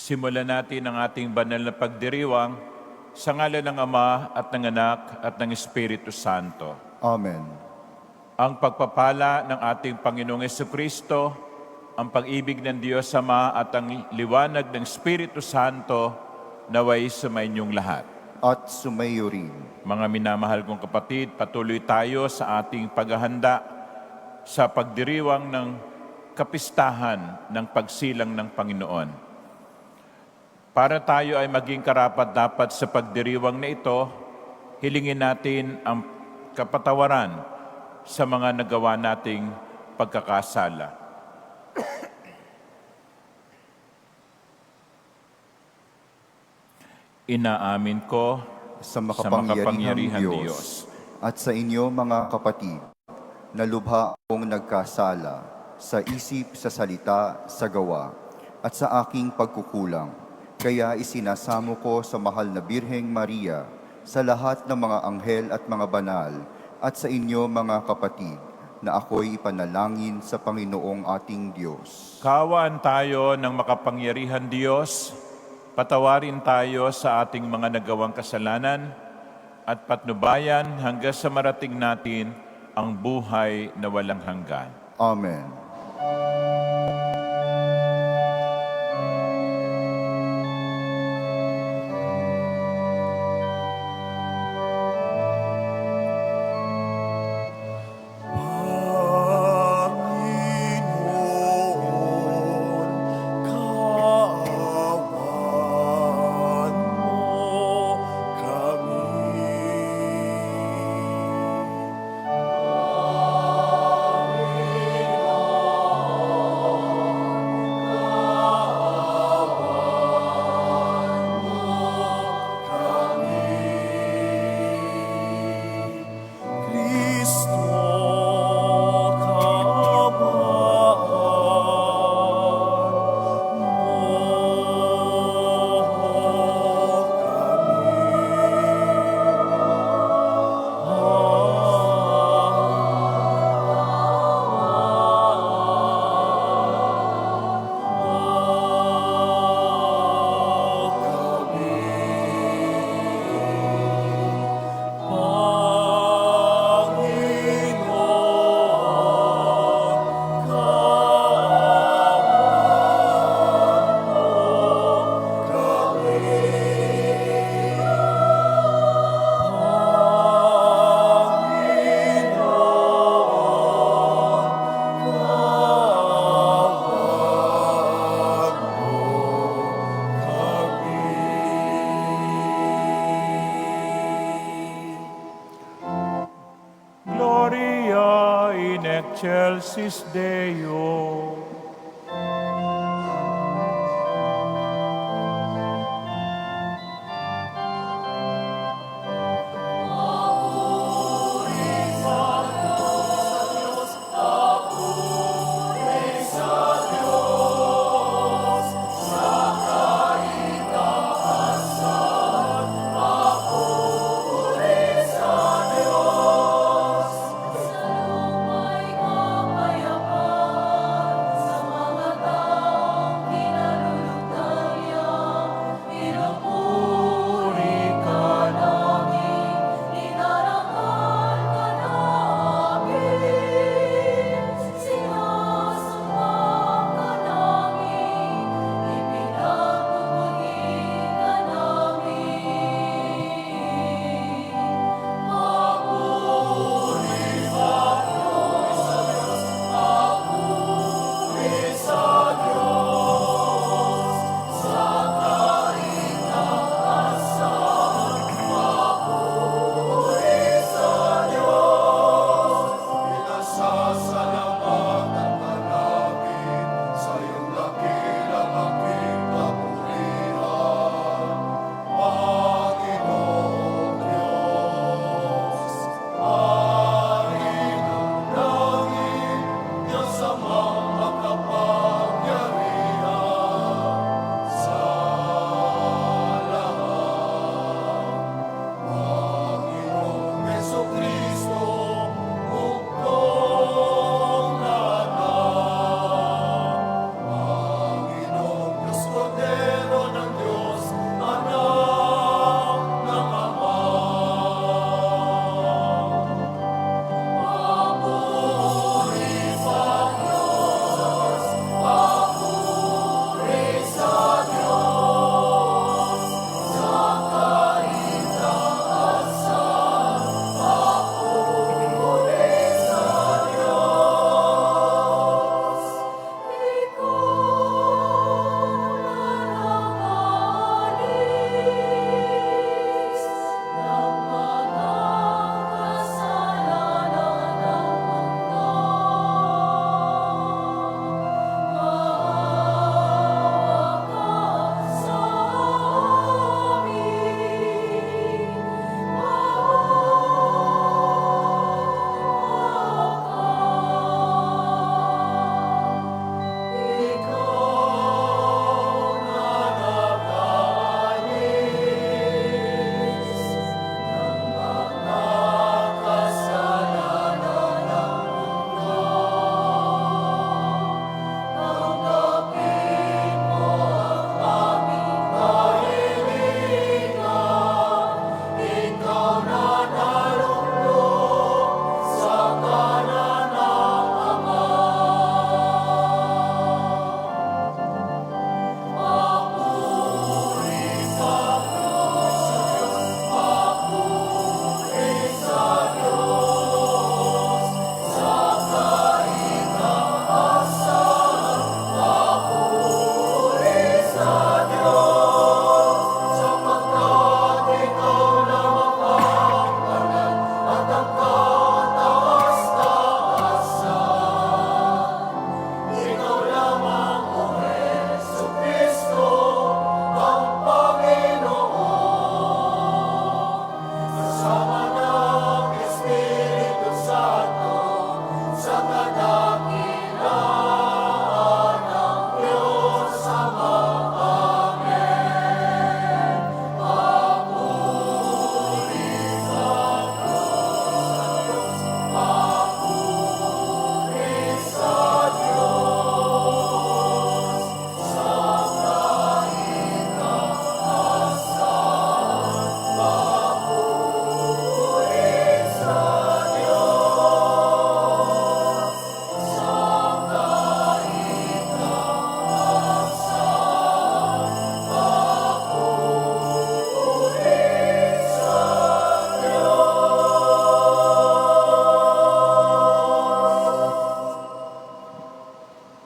Simulan natin ang ating banal na pagdiriwang sa ngalan ng Ama at ng Anak at ng Espiritu Santo. Amen. Ang pagpapala ng ating Panginoong Jesucristo, ang pag-ibig ng Diyos Ama at ang liwanag ng Espiritu Santo naway sumainyong lahat. At sumayo rin. Mga minamahal kong kapatid, patuloy tayo sa ating paghahanda sa pagdiriwang ng kapistahan ng pagsilang ng Panginoon. Para tayo ay maging karapat-dapat sa pagdiriwang na ito, hilingin natin ang kapatawaran sa mga nagawa nating pagkakasala. Inaamin ko Sa makapangyarihang Diyos at sa inyo mga kapatid, na lubha akong nagkasala sa isip, sa salita, sa gawa, at sa aking pagkukulang. Kaya isinasamo ko sa mahal na Birheng Maria, sa lahat ng mga anghel at mga banal, at sa inyo mga kapatid, na ako'y ipanalangin sa Panginoong ating Diyos. Kaawaan tayo ng makapangyarihan Diyos, patawarin tayo sa ating mga nagawang kasalanan, at patnubayan hanggang sa marating natin ang buhay na walang hanggan. Amen. Gloria in excelsis Deo.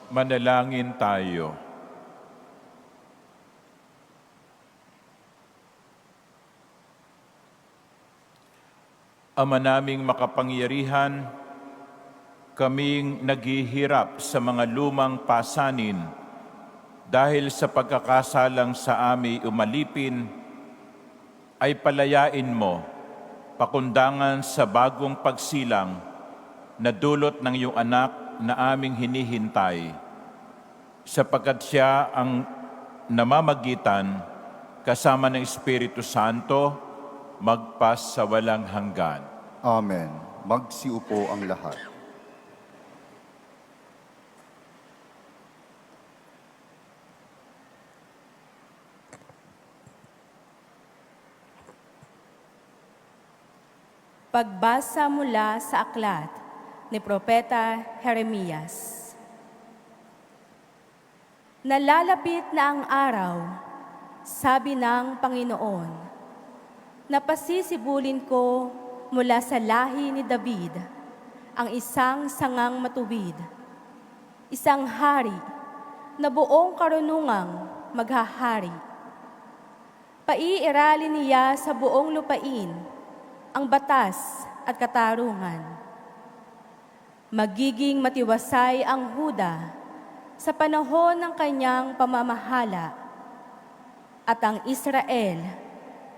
Manalangin tayo. Ama naming makapangyarihan, kaming naghihirap sa mga lumang pasanin dahil sa pagkakasalang sa amin umalipin, ay palayain mo pakundangan sa bagong pagsilang na dulot ng iyong anak na aming hinihintay, sapagkat siya ang namamagitan kasama ng Espiritu Santo magpas sa walang hanggan. Amen. Magsiupo ang lahat. Pagbasa mula sa aklat ni Propeta Jeremias. Nalalapit na ang araw, sabi ng Panginoon, na pasisibulin ko mula sa lahi ni David ang isang sangang matuwid, isang hari na buong karunungang maghahari. Paiiralin niya sa buong lupain ang batas at katarungan. Magiging matiwasay ang Huda sa panahon ng kanyang pamamahala, at ang Israel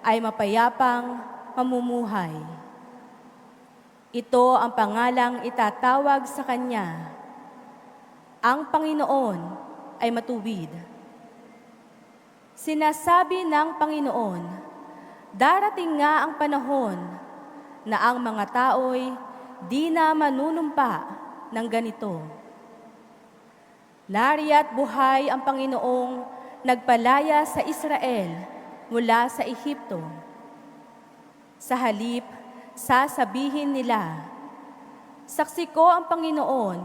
ay mapayapang mamumuhay. Ito ang pangalang itatawag sa kanya. Ang Panginoon ay matuwid. Sinasabi ng Panginoon, darating nga ang panahon na ang mga tao'y di na manunumpa ng ganito. Lariat buhay ang Panginoong nagpalaya sa Israel mula sa Ehipto. Sa halip, sasabihin nila, saksi ko ang Panginoon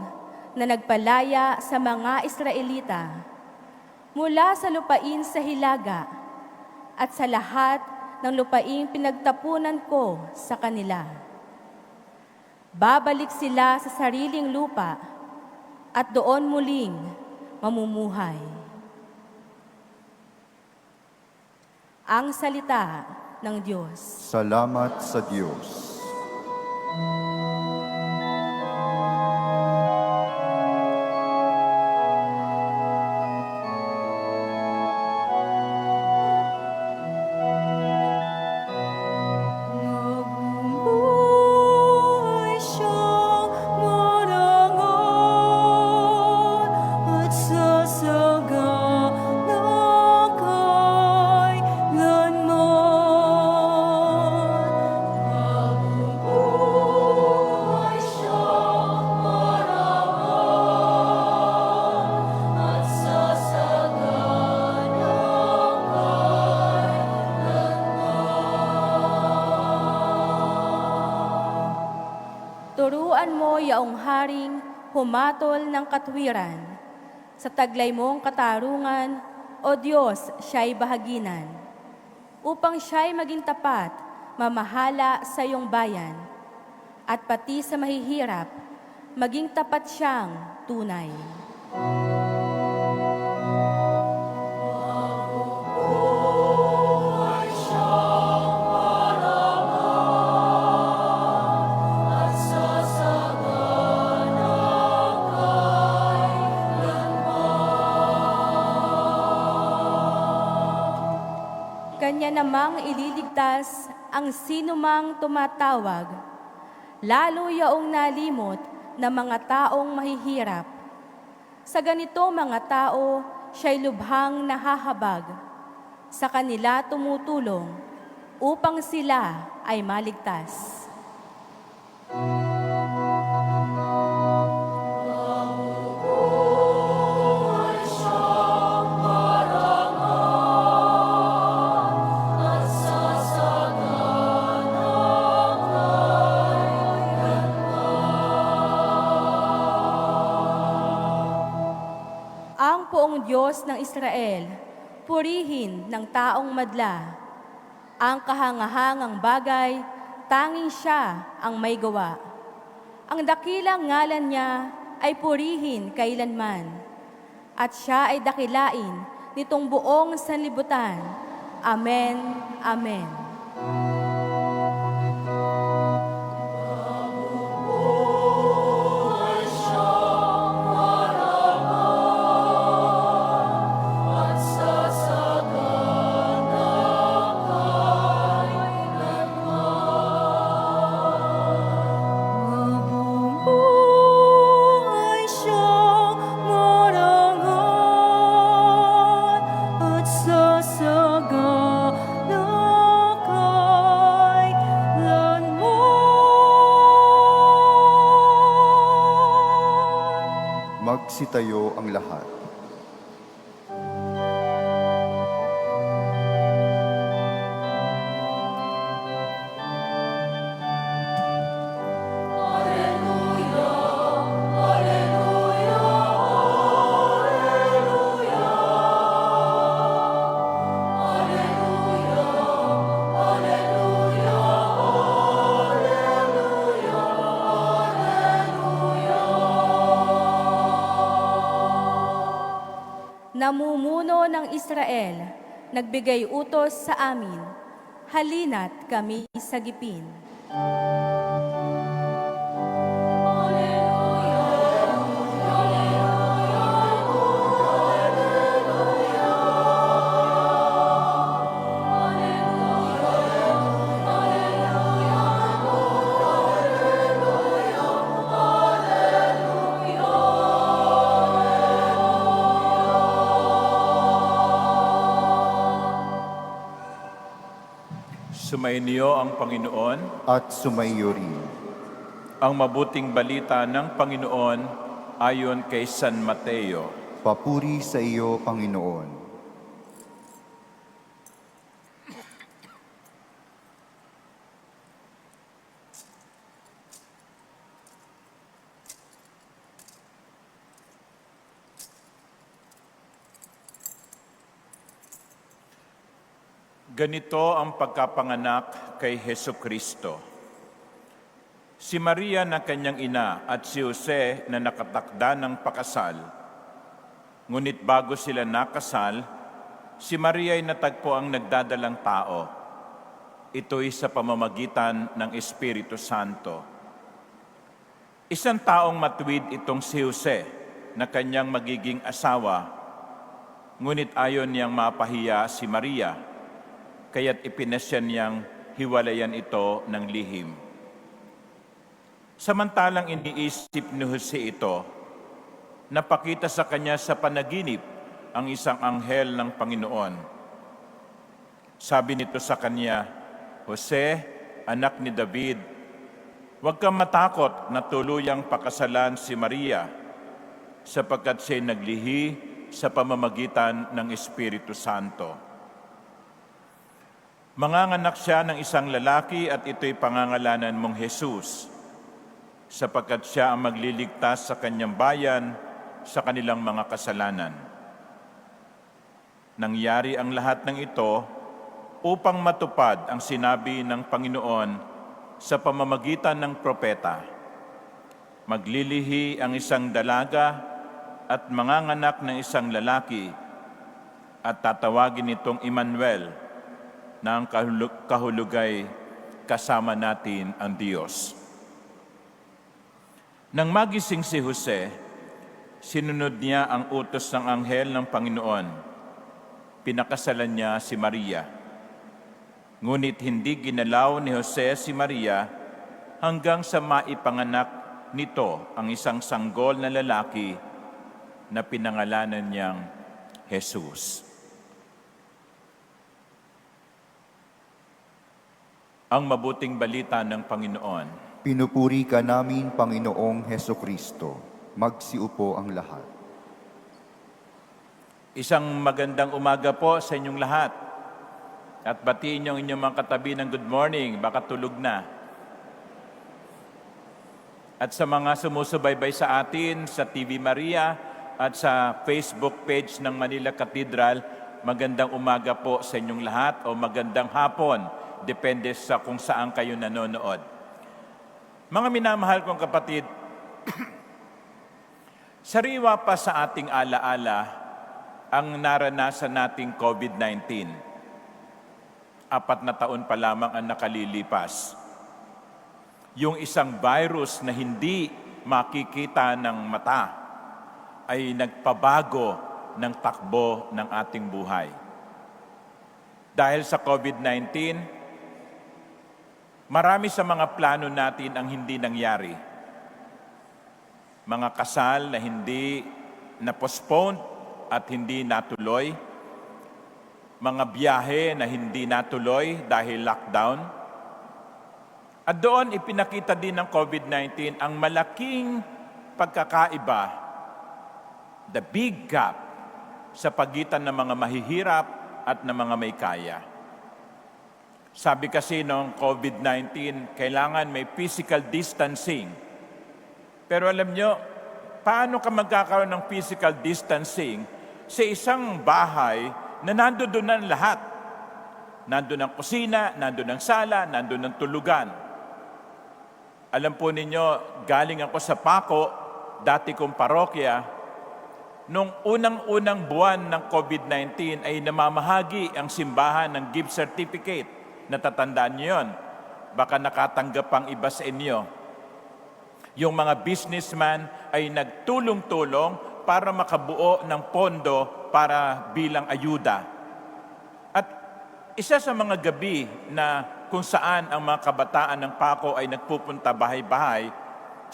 na nagpalaya sa mga Israelita mula sa lupain sa Hilaga at sa lahat ng lupaing pinagtapunan ko sa kanila. Babalik sila sa sariling lupa at doon muling mamumuhay. Ang salita ng Diyos. Salamat sa Diyos. Nabubuhay siyang marangal at sasagana kailanman. Nabubuhay siyang marangal at sasagana Turuan mo yaong haring humatol ng katwiran. Sa taglay mong katarungan, O Diyos, siya'y bahaginan. Upang siya'y maging tapat, mamahala sa iyong bayan. At pati sa mahihirap, maging tapat siyang tunay. Kanya namang ililigtas ang sinumang tumatawag, lalo yaong nalimot na mga taong mahihirap. Sa ganito mga tao, siya'y lubhang nahahabag. Sa kanila tumutulong upang sila ay maligtas. Ang poong Diyos ng Israel, purihin ng taong madla. Ang kahangahangang bagay, tanging siya ang may gawa. Ang dakilang ngalan niya ay purihin kailanman. at siya ay dakilain nitong buong sanlibutan. Amen. Amen. Mabuhay siyang marangal at sasagana kailanman. Magsitayo ang lahat. Namumuno ng Israel, nagbigay utos sa amin, halina't kami sagipin. Sumainyo ang Panginoon. At sumayo rin. Ang mabuting balita ng Panginoon ayon kay San Mateo. Papuri sa iyo, Panginoon. Ganito ang pagkapanganak kay Hesu Kristo. Si Maria na kanyang ina at si Jose na nakatakda ng pakasal. Ngunit bago sila nakasal, si Maria ay natagpo ang nagdadalang tao. Ito'y sa pamamagitan ng Espiritu Santo. Isang taong matuwid itong si Jose na kanyang magiging asawa, ngunit ayon niyang mapahiya si Maria, kaya't ipinasya niyang hiwalayan ito ng lihim. Samantalang iniisip ni Jose ito, napakita sa kanya sa panaginip ang isang anghel ng Panginoon. Sabi nito sa kanya, Jose, anak ni David, huwag kang matakot na tuluyang pakasalan si Maria, sapagkat siya'y naglihi sa pamamagitan ng Espiritu Santo. Manganganak siya ng isang lalaki at ito'y pangangalanan mong Jesus, sapagkat siya ang magliligtas sa kanyang bayan sa kanilang mga kasalanan. Nangyari ang lahat ng ito upang matupad ang sinabi ng Panginoon sa pamamagitan ng propeta. Maglilihi ang isang dalaga at manganganak ng isang lalaki at tatawagin itong Emmanuel, na ang kahulugay kasama natin ang Diyos. Nang magising si Jose, sinunod niya ang utos ng anghel ng Panginoon. Pinakasalan niya si Maria. Ngunit hindi ginalaw ni Jose si Maria hanggang sa maipanganak nito ang isang sanggol na lalaki na pinangalanan niyang Jesus. Ang mabuting balita ng Panginoon. Pinupuri ka namin, Panginoong Heso Kristo. Magsiupo ang lahat. Isang magandang umaga po sa inyong lahat. At batiin niyo ang inyong mga katabi ng good morning, baka tulog na. At sa mga sumusubaybay sa atin sa TV Maria at sa Facebook page ng Manila Cathedral, magandang umaga po sa inyong lahat o magandang hapon. Depende sa kung saan kayo nanonood. Mga minamahal kong kapatid, Sariwa pa sa ating alaala ang naranasan nating COVID-19. 4 na taon pa lamang ang nakalilipas. Yung isang virus na hindi makikita ng mata ay nagpabago ng takbo ng ating buhay. Dahil sa COVID-19, marami sa mga plano natin ang hindi nangyari. Mga kasal na hindi na-postpone at hindi natuloy. Mga biyahe na hindi natuloy dahil lockdown. At doon ipinakita din ng COVID-19 ang malaking pagkakaiba, the big gap sa pagitan ng mga mahihirap at ng mga may kaya. Sabi kasi ng COVID-19, kailangan may physical distancing. Pero alam nyo, paano ka magkakaroon ng physical distancing sa isang bahay na nandoon na lahat? Nandoon ang kusina, nandoon ang sala, nandoon ang tulugan. Alam po ninyo, galing ako sa Paco, dati kong parokya, nung unang-unang buwan ng COVID-19 ay namamahagi ang simbahan ng gift certificate. Natatandaan niyo yun. Baka nakatanggap ang iba sa inyo. Yung mga businessman ay nagtulong-tulong para makabuo ng pondo para bilang ayuda. At isa sa mga gabi na kung saan ang mga kabataan ng Paco ay nagpupunta bahay-bahay,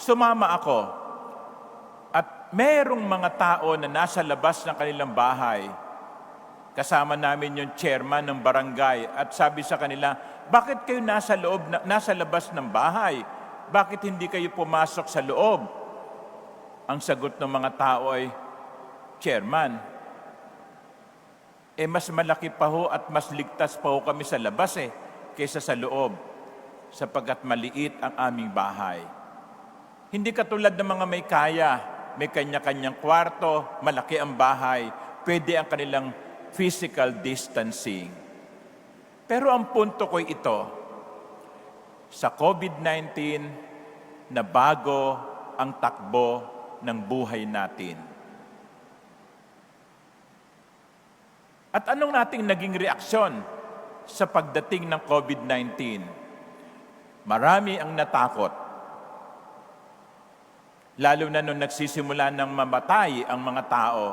sumama ako. At merong mga tao na nasa labas ng kanilang bahay. Kasama namin yung chairman ng barangay at sabi sa kanila, bakit kayo nasa labas ng bahay? Bakit hindi kayo pumasok sa loob? Ang sagot ng mga tao ay, Chairman, mas malaki pa ho at mas ligtas pa ho kami sa labas kaysa sa loob, sapagkat maliit ang aming bahay. Hindi katulad ng mga may kaya, may kanya-kanyang kwarto, malaki ang bahay, pwede ang kanilang physical distancing. Pero ang punto ko ito, sa COVID-19, na bago ang takbo ng buhay natin. At anong nating naging reaksyon sa pagdating ng COVID-19? Marami ang natakot. Lalo na nung nagsisimula ng mamatay ang mga tao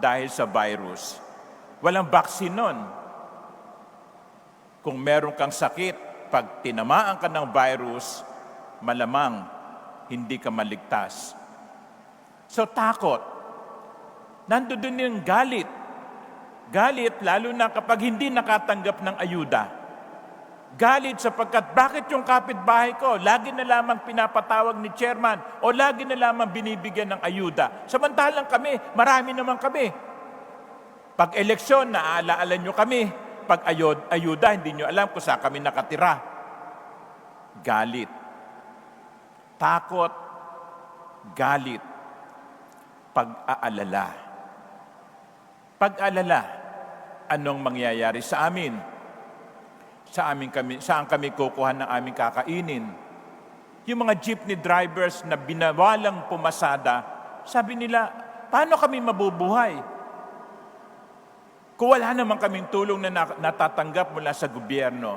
dahil sa virus. Walang vaccine nun. Kung meron kang sakit, pag tinamaan ka ng virus, malamang hindi ka maligtas. So takot. Nandoon yung galit. Galit lalo na kapag hindi nakatanggap ng ayuda. Galit sapagkat bakit yung kapitbahay ko lagi na lamang pinapatawag ni chairman o lagi na lamang binibigyan ng ayuda. Samantalang kami, marami naman kami. Pag eleksyon, naaalaala nyo kami. Pag ayuda, hindi nyo alam kung saan kami nakatira. Galit. Takot. Galit. Pag-aalala. Pag-alala. Anong mangyayari sa amin? Saan kami kukuha ng aming kakainin? Yung mga jeepney drivers na binawalang pumasada, sabi nila, paano kami mabubuhay? Kung wala naman kaming tulong na natatanggap mula sa gobyerno,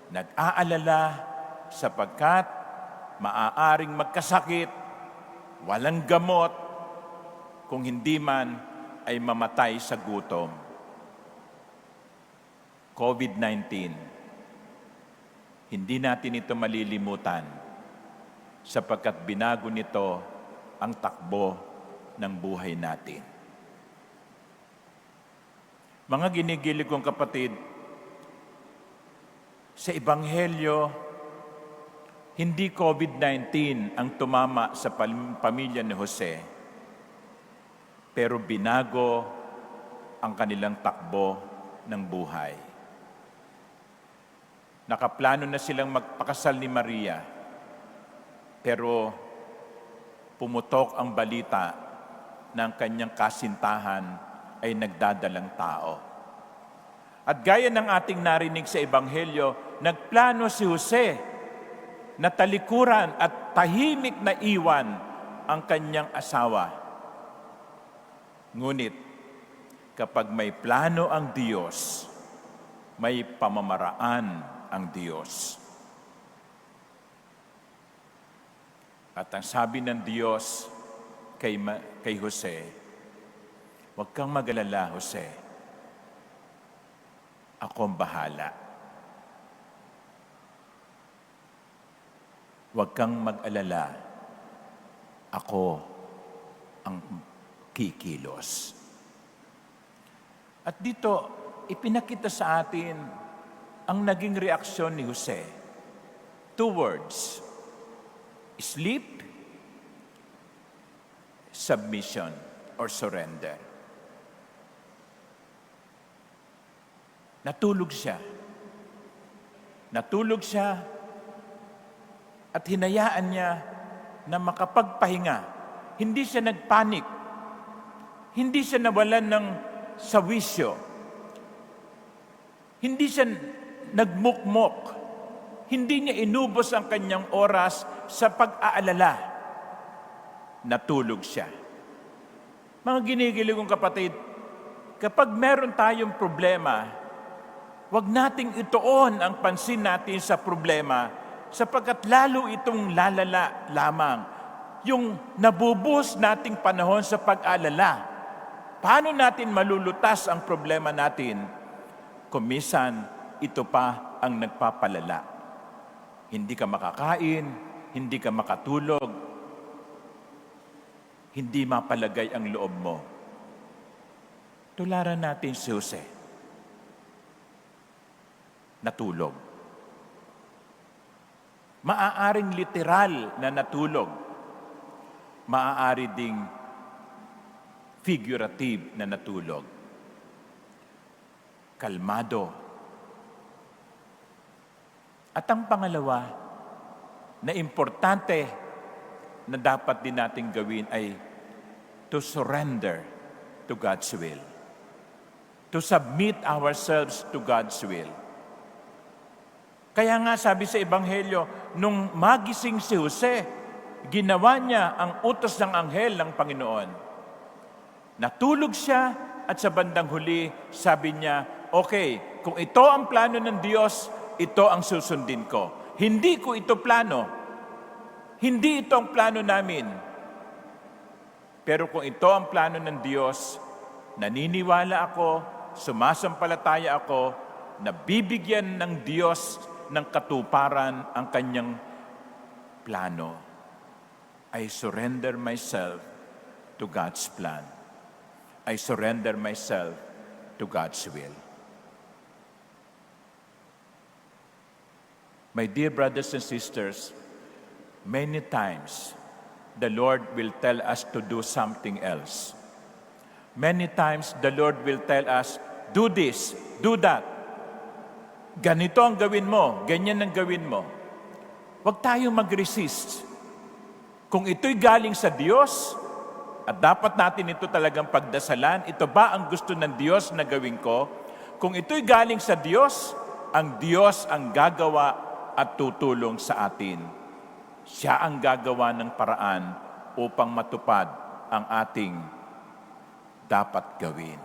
nag-aalala sapagkat maaaring magkasakit, walang gamot, kung hindi man ay mamatay sa gutom. COVID-19, hindi natin ito malilimutan sapagkat binago nito ang takbo ng buhay natin. Mga ginigilig kong kapatid, sa Ebanghelyo, hindi COVID-19 ang tumama sa pamilya ni Jose, pero binago ang kanilang takbo ng buhay. Nakaplano na silang magpakasal ni Maria, pero pumutok ang balita ng kanyang kasintahan ay nagdadalang tao. At gaya ng ating narinig sa Ebanghelyo, nagplano si Jose na talikuran at tahimik na iwan ang kanyang asawa Ngunit kapag may plano ang Diyos, may pamamaraan ang Diyos. At ang sabi ng Diyos kay Jose, huwag kang mag-alala, Jose. Ako ang bahala. Huwag kang mag-alala. Ako ang kikilos. At dito, ipinakita sa atin ang naging reaksyon ni Jose. 2 words. Sleep, submission, or surrender. Natulog siya. Natulog siya at hinayaan niya na makapagpahinga. Hindi siya nagpanik. Hindi siya nawalan ng sawisyo. Hindi siya nagmukmok. Hindi niya inubos ang kanyang oras sa pag-aalala. Natulog siya. Mga ginigilig kong kapatid, kapag meron tayong problema, huwag nating ituon ang pansin natin sa problema sapagkat lalo itong lalala lamang. Yung nabubuhos nating panahon sa pag-alala. Paano natin malulutas ang problema natin? Kung minsan, ito pa ang nagpapalala. Hindi ka makakain, hindi ka makatulog, hindi mapalagay ang loob mo. Tularan natin si Jose. Natulog. Maaaring literal na natulog. Maaari ding figurative na natulog. Kalmado. At ang pangalawa na importante na dapat din nating gawin ay to surrender to God's will. To submit ourselves to God's will. Kaya nga sabi sa Ebanghelyo, nung magising si Jose, ginawa niya ang utos ng anghel ng Panginoon. Natulog siya at sa bandang huli, sabi niya, okay, kung ito ang plano ng Diyos, ito ang susundin ko. Hindi ko ito plano. Hindi ito ang plano namin. Pero kung ito ang plano ng Diyos, naniniwala ako, sumasampalataya ako, na bibigyan ng Diyos ng katuparan ang kanyang plano. I surrender myself to God's plan. I surrender myself to God's will. My dear brothers and sisters, many times the Lord will tell us to do something else. Many times the Lord will tell us, do this, do that. Ganito ang gawin mo, ganyan ang gawin mo. Huwag tayong mag-resist. Kung ito'y galing sa Diyos, at dapat natin ito talagang pagdasalan, ito ba ang gusto ng Diyos na gawin ko? Kung ito'y galing sa Diyos, ang Diyos ang gagawa at tutulong sa atin. Siya ang gagawa ng paraan upang matupad ang ating dapat gawin.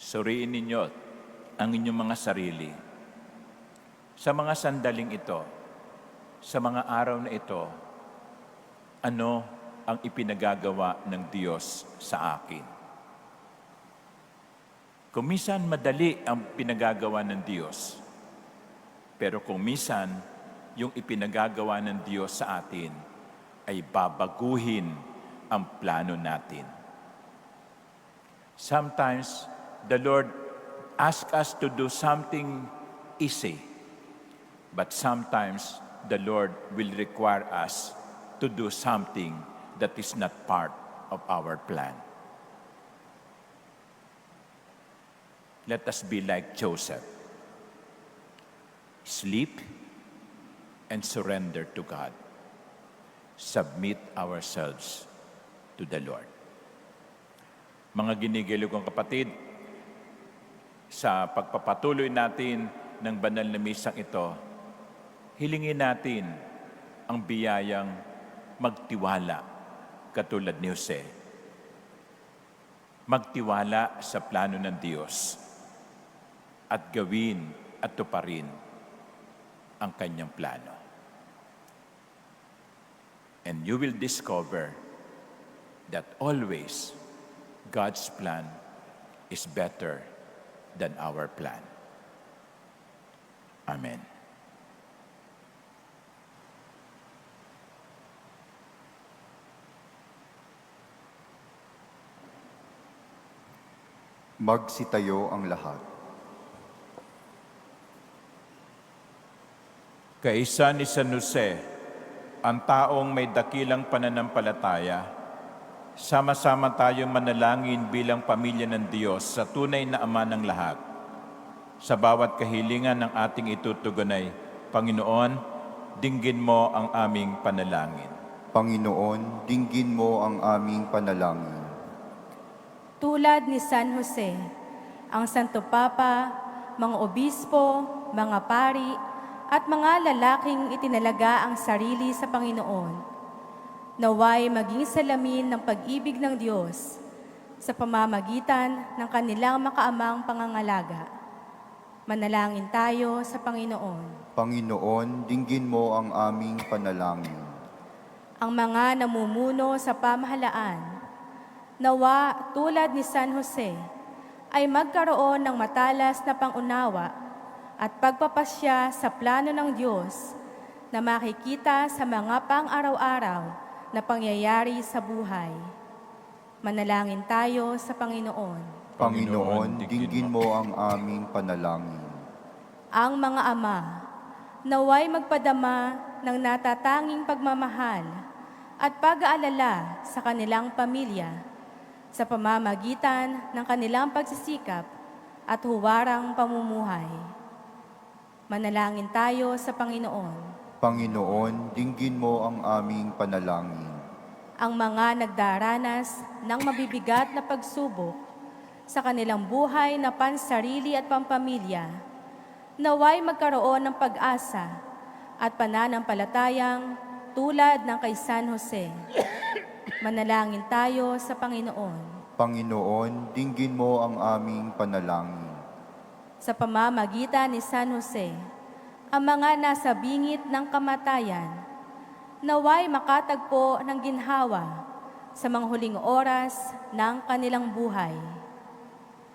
Suriin ninyo ang inyong mga sarili. Sa mga sandaling ito, sa mga araw na ito, ano ang ipinagagawa ng Diyos sa akin? Kung minsan madali ang pinagagawa ng Diyos, pero kung minsan yung ipinagagawa ng Diyos sa atin ay babaguhin ang plano natin. Sometimes, the Lord asks us to do something easy, but sometimes the Lord will require us to do something that is not part of our plan. Let us be like Joseph. Sleep and surrender to God. Submit ourselves to the Lord. Mga ginigilig kong kapatid, sa pagpapatuloy natin ng banal na misang ito, hilingin natin ang biyayang magtiwala katulad ni Jose. Magtiwala sa plano ng Diyos at gawin at tuparin ang kanyang plano. And you will discover that always God's plan is better than our plan. Amen. Magsitayo ang lahat. Kaisa ni San Jose, ang taong may dakilang pananampalataya, sama-sama tayong manalangin bilang pamilya ng Diyos sa tunay na Ama ng lahat. Sa bawat kahilingan ng ating itutugunay, Panginoon, dinggin mo ang aming panalangin. Panginoon, dinggin mo ang aming panalangin. Tulad ni San Jose, ang Santo Papa, mga obispo, mga pari, at mga lalaking itinalaga ang sarili sa Panginoon, naway maging salamin ng pag-ibig ng Diyos sa pamamagitan ng kanilang makaamang pangangalaga. Manalangin tayo sa Panginoon. Panginoon, dinggin mo ang aming panalangin. Ang mga namumuno sa pamahalaan, nawa tulad ni San Jose, ay magkaroon ng matalas na pangunawa at pagpapasya sa plano ng Diyos na makikita sa mga pang-araw-araw na pangyayari sa buhay. Manalangin tayo sa Panginoon. Panginoon, dinggin mo ang aming panalangin. Ang mga ama, naway magpadama ng natatanging pagmamahal at pag-aalala sa kanilang pamilya sa pamamagitan ng kanilang pagsisikap at huwarang pamumuhay. Manalangin tayo sa Panginoon. Panginoon, dinggin mo ang aming panalangin. Ang mga nagdaranas ng mabibigat na pagsubok sa kanilang buhay na pansarili at pampamilya, naway magkaroon ng pag-asa at pananampalatayang tulad ng kay San Jose. Manalangin tayo sa Panginoon. Panginoon, dinggin mo ang aming panalangin. Sa pamamagitan ni San Jose, ang mga nasa bingit ng kamatayan, naway makatagpo ng ginhawa sa mga huling oras ng kanilang buhay.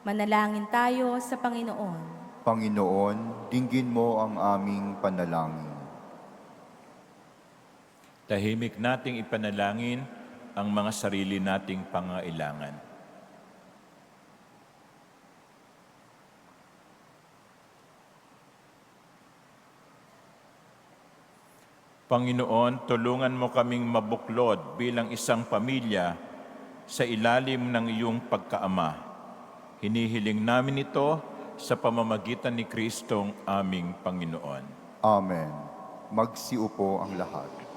Manalangin tayo sa Panginoon. Panginoon, dinggin mo ang aming panalangin. Tahimik nating ipanalangin ang mga sarili nating pangailangan. Panginoon, tulungan mo kaming mabuklod bilang isang pamilya sa ilalim ng iyong pagkaama. Hinihiling namin ito sa pamamagitan ni Kristong aming Panginoon. Amen. Magsiupo ang lahat.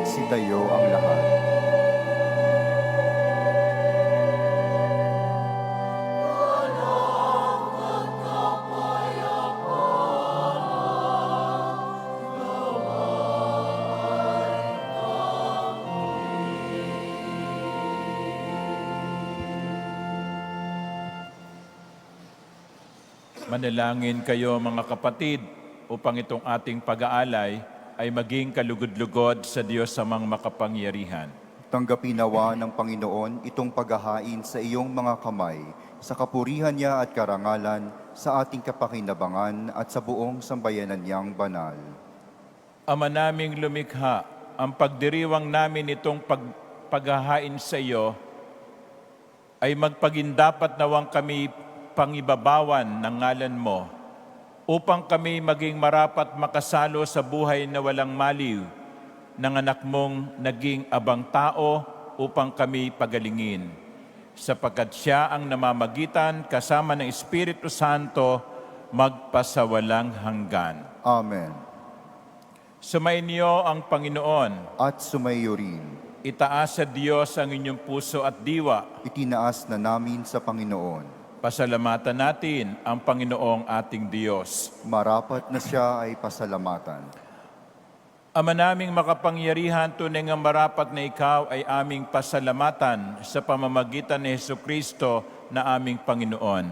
magsitayo ang lahat. Manalangin kayo mga kapatid upang itong ating pag-aalay ay maging kalugod-lugod sa Diyos amang makapangyarihan. Tanggapin nawa ng Panginoon itong paghahain sa iyong mga kamay, sa kapurihan niya at karangalan, sa ating kapakinabangan at sa buong sambayanan niyang banal. Ama naming lumikha, ang pagdiriwang namin itong paghahain sa iyo ay magpagindapat nawang kami pangibabawan ng ngalan mo upang kami maging marapat makasalo sa buhay na walang maliw ng anak mong naging abang tao upang kami pagalingin. Sapagkat siya ang namamagitan kasama ng Espiritu Santo magpasawalang hanggan. Amen. Sumainyo ang Panginoon. At sumayo rin, Itaas sa Diyos ang inyong puso at diwa. itinaas na namin sa Panginoon. Pasalamatan natin ang Panginoong ating Diyos. Marapat na siya ay pasalamatan. Ama naming makapangyarihan, tunay nga marapat na ikaw ay aming pasalamatan sa pamamagitan ni Jesucristo na aming Panginoon.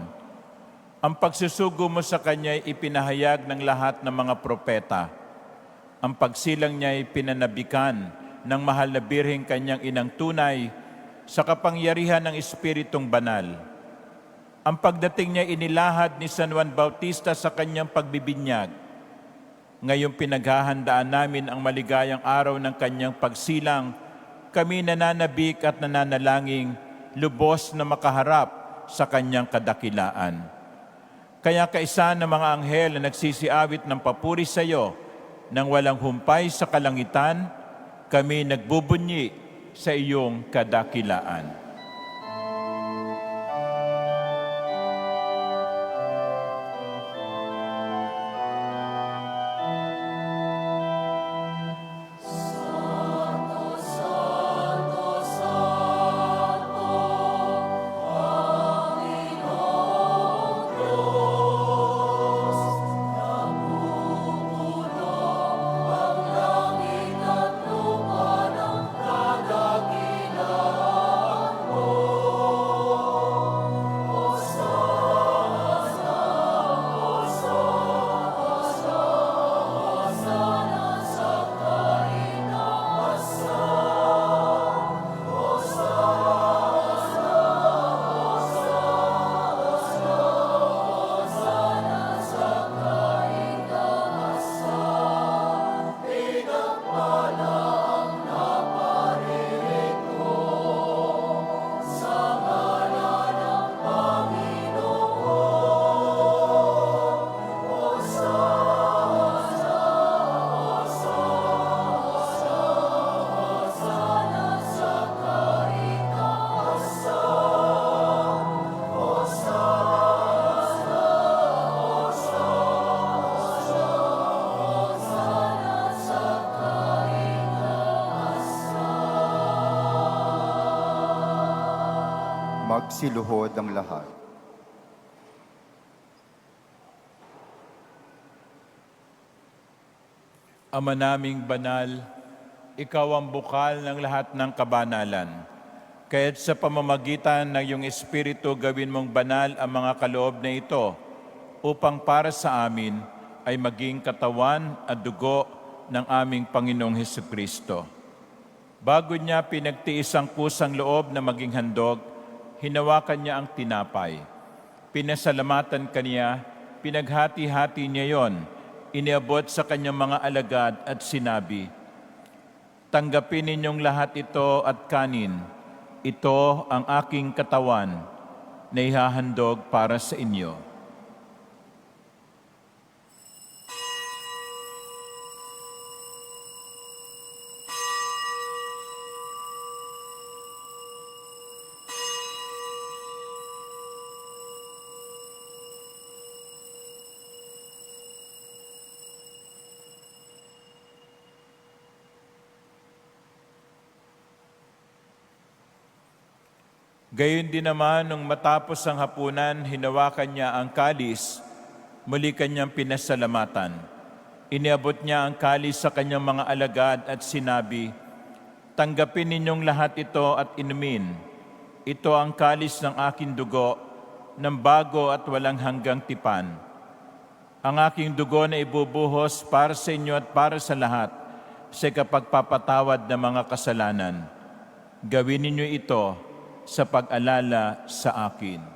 Ang pagsusugo mo sa Kanya ay ipinahayag ng lahat ng mga propeta. Ang pagsilang niya ay pinanabikan ng mahal na Birheng Kanyang inang tunay sa kapangyarihan ng Espiritong Banal. Ang pagdating niya inilahad ni San Juan Bautista sa kanyang pagbibinyag. Ngayong pinaghahandaan namin ang maligayang araw ng kanyang pagsilang, kami nananabik at nananalangin, lubos na makaharap sa kanyang kadakilaan. Kaya kaisa ng mga anghel na nagsisiawit ng papuri sa iyo, nang walang humpay sa kalangitan, kami nagbubunyi sa iyong kadakilaan. Magsiluhod ang lahat. Ama naming banal, ikaw ang bukal ng lahat ng kabanalan. Kaya't sa pamamagitan ng iyong Espiritu, gawin mong banal ang mga kaloob na ito upang para sa amin ay maging katawan at dugo ng aming Panginoong Hesukristo. Bago niya pinagtiis ang kusang loob na maging handog, hinawakan niya ang tinapay. Pinasalamatan kaniya, pinaghati-hati niya yon, iniabot sa kanyang mga alagad at sinabi, "Tanggapin ninyong lahat ito at kanin. Ito ang aking katawan na ihahandog para sa inyo." Gayon din naman, nung matapos ang hapunan, hinawakan niya ang kalis, muli kanyang pinasalamatan. Iniabot niya ang kalis sa kanyang mga alagad at sinabi, "Tanggapin ninyong lahat ito at inumin. Ito ang kalis ng aking dugo, ng bago at walang hanggang tipan. Ang aking dugo na ibubuhos para sa inyo at para sa lahat sa kapagpapatawad ng mga kasalanan. Gawin ninyo ito sa pag-alala sa akin."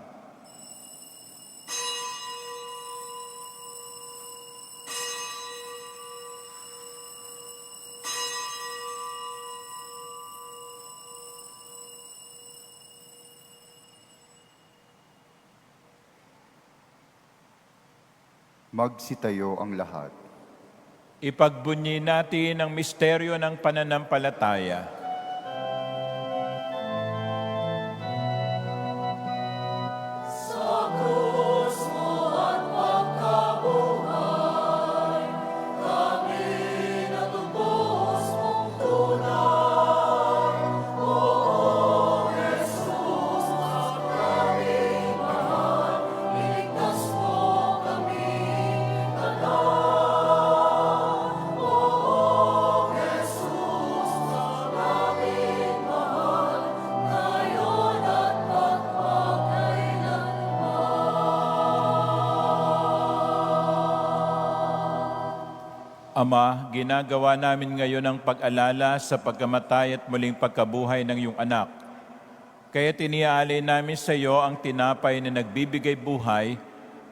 Magsitayo ang lahat. Ipagbunyi natin ang misteryo ng pananampalataya. Ama, ginagawa namin ngayon ang pag-alala sa pagkamatay at muling pagkabuhay ng iyong anak. Kaya tiniaalay namin sa iyo ang tinapay na nagbibigay buhay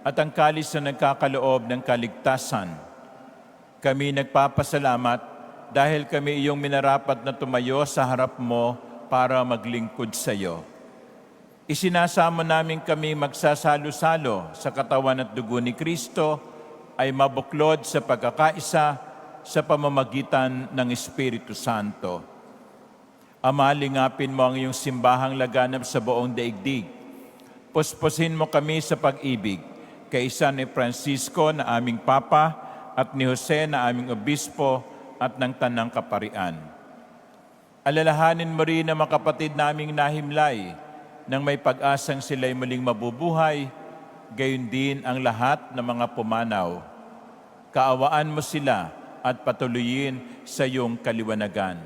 at ang kalis na nagkakaloob ng kaligtasan. Kami nagpapasalamat dahil kami iyong minarapat na tumayo sa harap mo para maglingkod sa iyo. Isinasamo namin kami magsasalo-salo sa katawan at dugo ni Kristo ay mabuklod sa pagkakaisa sa pamamagitan ng Espiritu Santo. Ama, lingapin mo ang iyong simbahang laganap sa buong daigdig. Puspusin mo kami sa pag-ibig, kaisa ni Francisco na aming Papa at ni Jose na aming Obispo at ng Tanang Kaparian. Alalahanin mo rin ang mga kapatid naming nahimlay nang may pag-asang sila'y muling mabubuhay, gayon din ang lahat ng mga pumanaw. Kaawaan mo sila at patuloyin sa iyong kaliwanagan.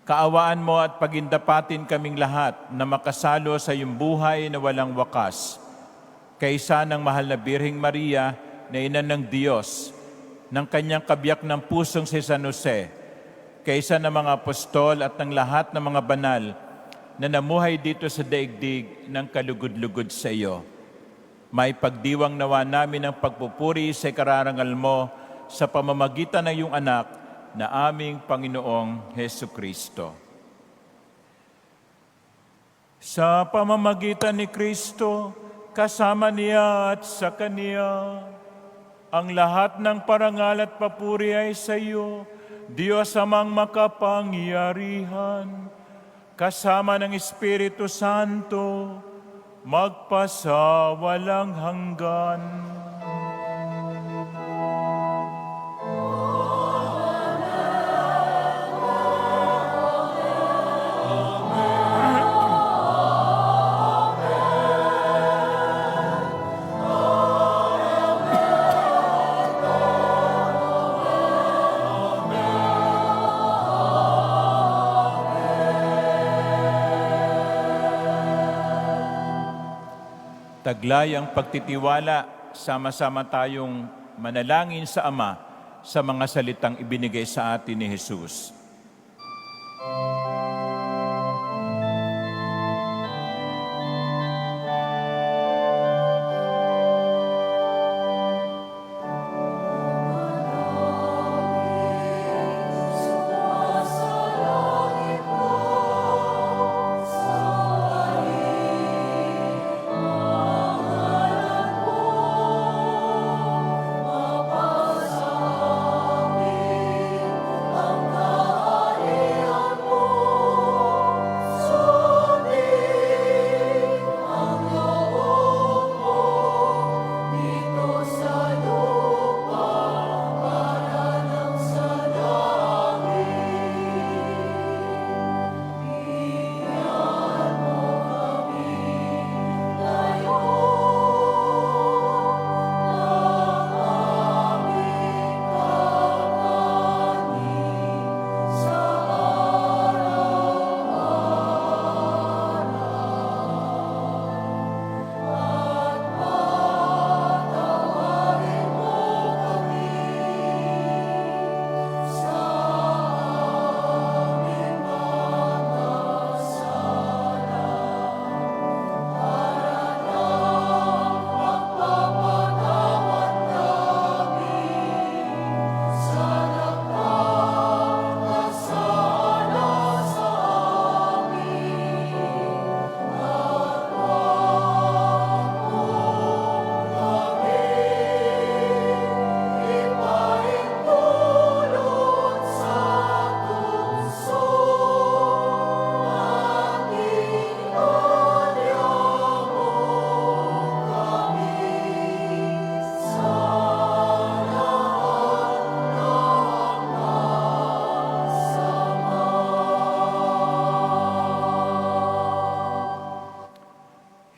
Kaawaan mo at pagindapatin kaming lahat na makasalo sa iyong buhay na walang wakas. Kaisa ng mahal na Birheng Maria na ina ng Diyos, ng kanyang kabiyak ng pusong si San Jose, kaisa ng mga apostol at ng lahat ng mga banal na namuhay dito sa daigdig ng kalugod-lugod sa iyo. May pagdiwang nawa namin ang pagpupuri sa kararangal mo sa pamamagitan ng iyong anak na aming Panginoong Hesu Kristo. Sa pamamagitan ni Kristo, kasama niya at sa Kaniya, ang lahat ng parangal at papuri ay sa iyo, Diyos amang makapangyarihan, kasama ng Espiritu Santo, magpasawalang hanggan. Taglay ang pagtitiwala, sama-sama tayong manalangin sa Ama sa mga salitang ibinigay sa atin ni Jesus.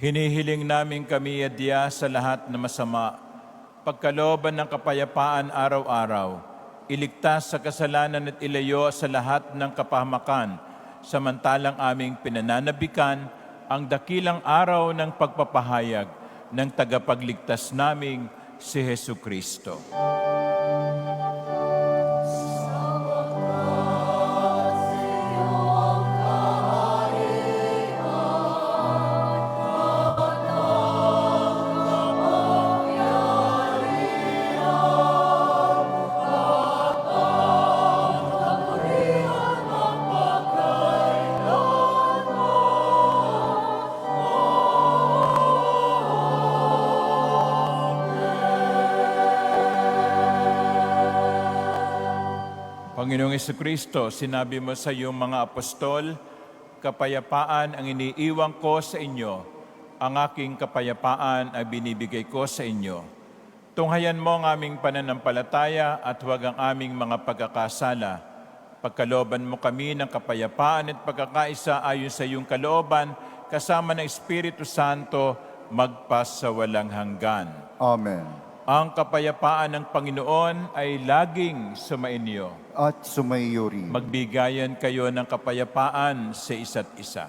Hinihiling namin kami adya sa lahat na masama, pagkalooban ng kapayapaan araw-araw, iligtas sa kasalanan at ilayo sa lahat ng kapahamakan, samantalang aming pinananabikan ang dakilang araw ng pagpapahayag ng tagapagligtas naming si Hesu Kristo. Panginoong Jesucristo, sinabi mo sa iyong mga apostol, kapayapaan ang iniiwan ko sa inyo, ang aking kapayapaan ay binibigay ko sa inyo. Tunghayan mo ang aming pananampalataya at huwag ang aming mga pagkakasala. Pagkalooban mo kami ng kapayapaan at pagkakaisa ayon sa iyong kalooban, kasama ng Espiritu Santo, magpasawalang hanggan. Amen. Ang kapayapaan ng Panginoon ay laging sumainyo. At sumaiyo rin. Magbigayan kayo ng kapayapaan sa isa't isa.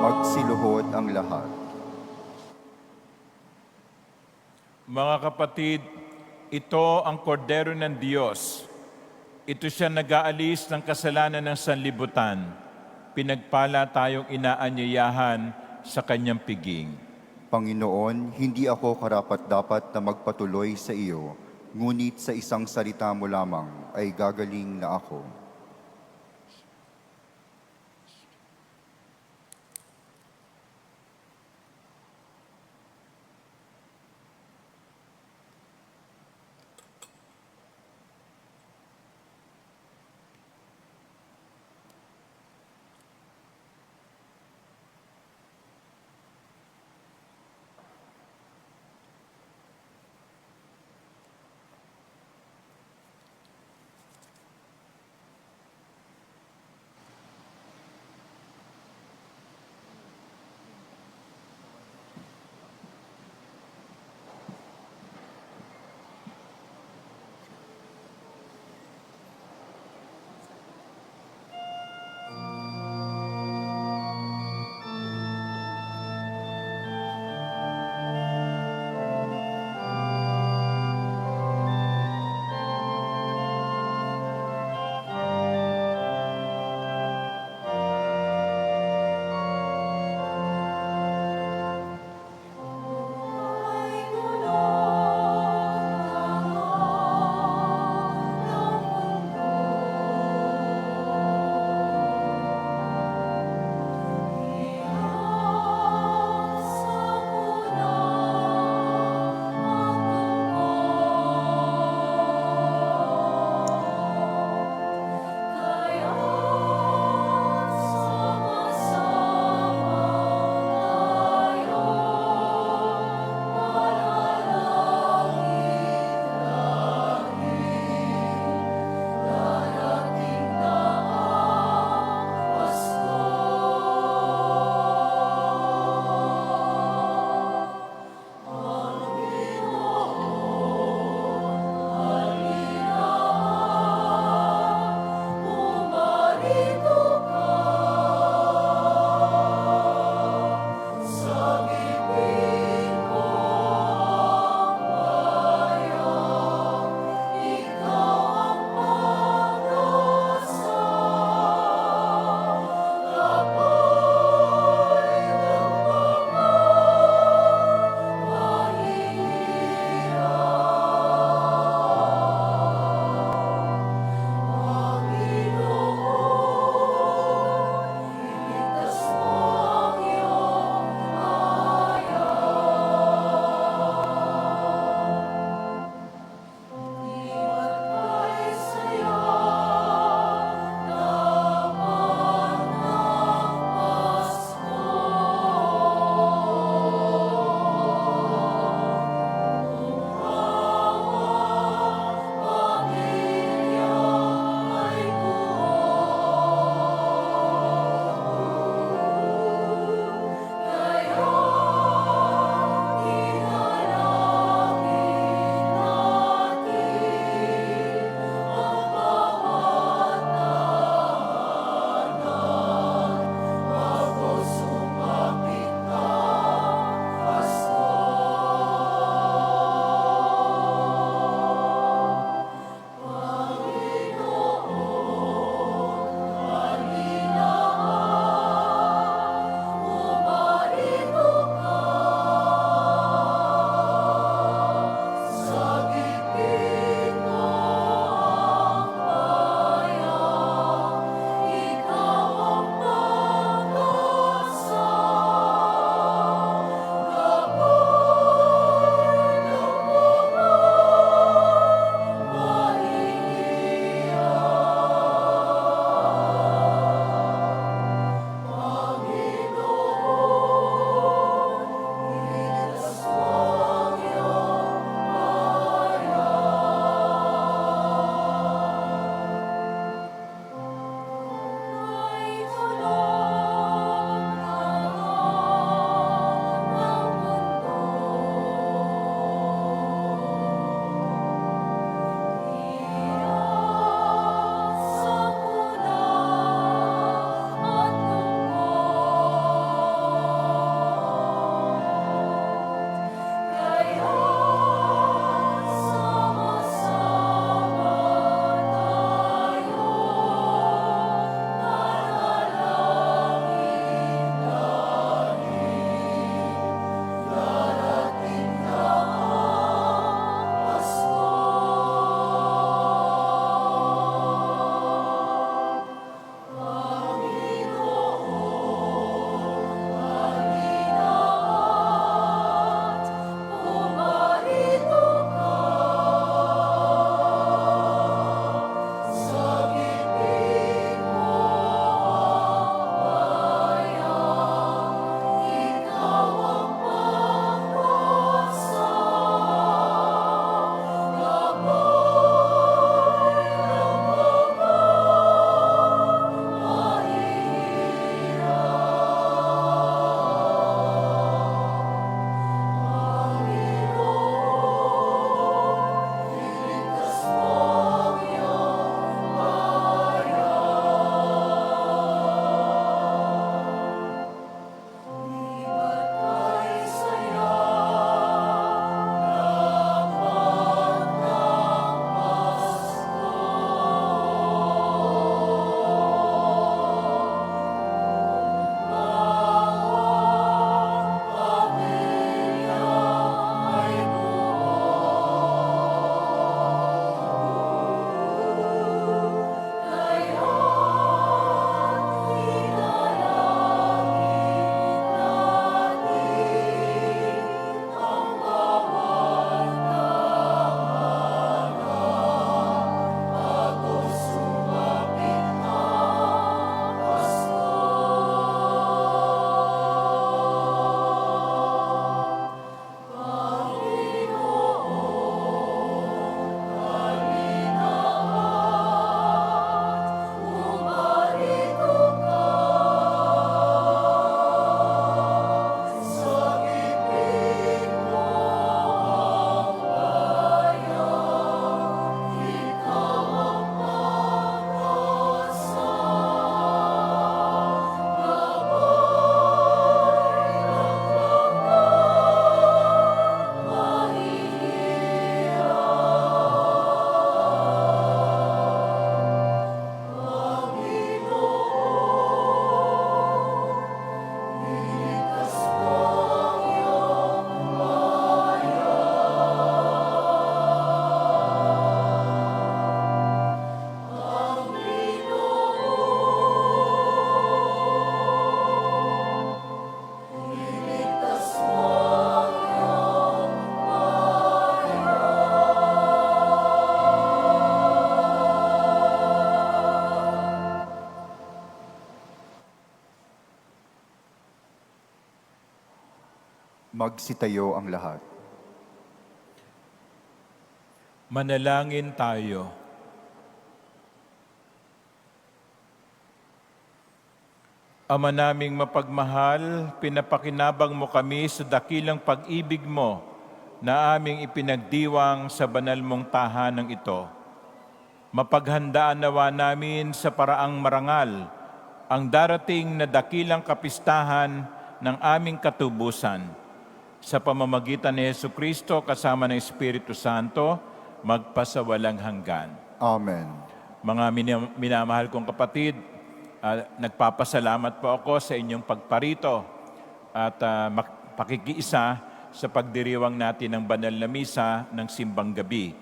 Magsiluhod ang lahat. Mga kapatid, ito ang kordero ng Diyos. Ito siya nag-aalis ng kasalanan ng sanlibutan. Pinagpala tayong inaanyayahan sa kanyang piging. Panginoon, hindi ako karapat-dapat na magpatuloy sa iyo, ngunit sa isang salita mo lamang ay gagaling na ako. Magsitayo ang lahat. Manalangin tayo. Ama naming mapagmahal, pinapakinabang mo kami sa dakilang pag-ibig mo na aming ipinagdiwang sa banal mong tahanang ito. Mapaghandaan nawa namin sa paraang marangal ang darating na dakilang kapistahan ng aming katubusan. Sa pamamagitan ni Jesucristo kasama ng Espiritu Santo, magpasawalang hanggan. Amen. Mga minamahal kong kapatid, nagpapasalamat po ako sa inyong pagparito at pakikiisa sa pagdiriwang natin ng banal na misa ng simbang gabi.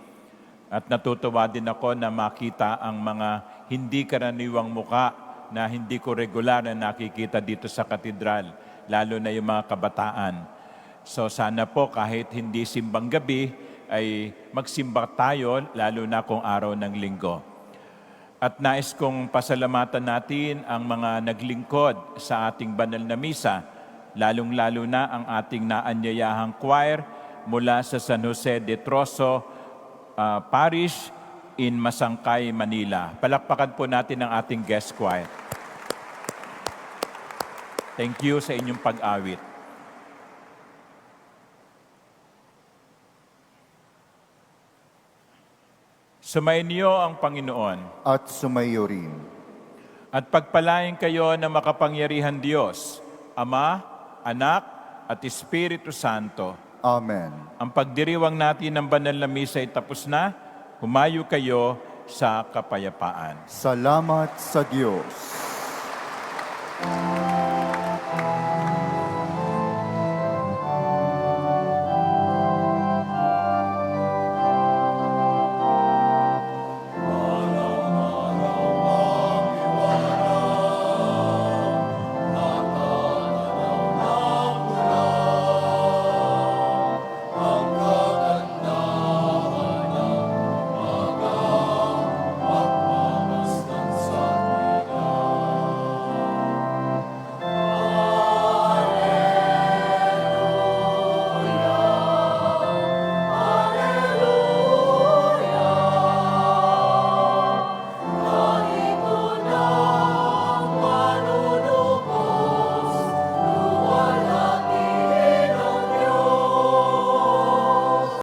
At natutuwa din ako na makita ang mga hindi karaniwang muka na hindi ko regular na nakikita dito sa katedral, lalo na yung mga kabataan. So sana po kahit hindi simbang gabi, ay magsimba tayo, lalo na kung araw ng linggo. At nais kong pasalamatan natin ang mga naglingkod sa ating banal na misa, lalong-lalo na ang ating naanyayahang choir mula sa San Jose de Trozo Parish in Masangkay, Manila. Palakpakan po natin ang ating guest choir. Thank you sa inyong pag-awit. Sumainyo ang Panginoon. At sumayo rin. At pagpalain kayo ng makapangyarihan Diyos, Ama, Anak, at Espiritu Santo. Amen. Ang pagdiriwang natin ng banal na misa ay tapos na. Humayo kayo sa kapayapaan. Salamat sa Diyos.